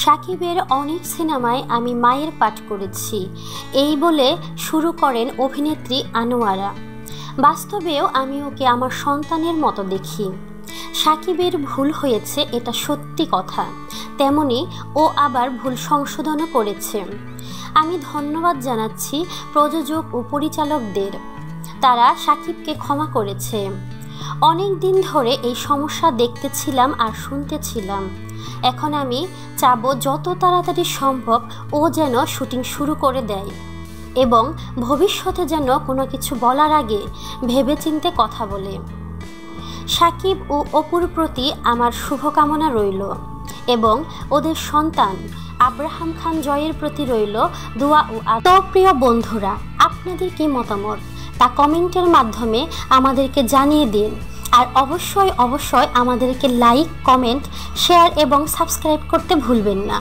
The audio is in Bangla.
সাকিবের অনেক সিনেমায় আমি মায়ের পাঠ করেছি, এই বলে শুরু করেন অভিনেত্রী আনোয়ারা। বাস্তবেও আমি ওকে আমার সন্তানের মতো দেখি। সাকিবের ভুল হয়েছে, এটা সত্যি কথা, তেমনি ও আবার ভুল সংশোধনও করেছে। আমি ধন্যবাদ জানাচ্ছি প্রযোজক ও পরিচালকদের, তারা সাকিবকে ক্ষমা করেছে। অনেক দিন ধরে এই সমস্যা দেখতেছিলাম আর শুনতেছিলাম। এখন আমি চাবো যত তাড়াতাড়ি সম্ভব ও যেন শুটিং শুরু করে দেয় এবং ভবিষ্যতে যেন কোনো কিছু বলার আগে ভেবেচিন্তে কথা বলে। সাকিব ও অপুর প্রতি আমার শুভকামনা রইল এবং ওদের সন্তান আব্রাহাম খান জয়ের প্রতি রইল দোয়া ও তো প্রিয় বন্ধুরা, আপনাদের কি মতামত তা কমেন্টের মাধ্যমে আমাদেরকে জানিয়ে দিন। আর অবশ্যই আমাদেরকে লাইক, কমেন্ট, শেয়ার এবং সাবস্ক্রাইব করতে ভুলবেন না।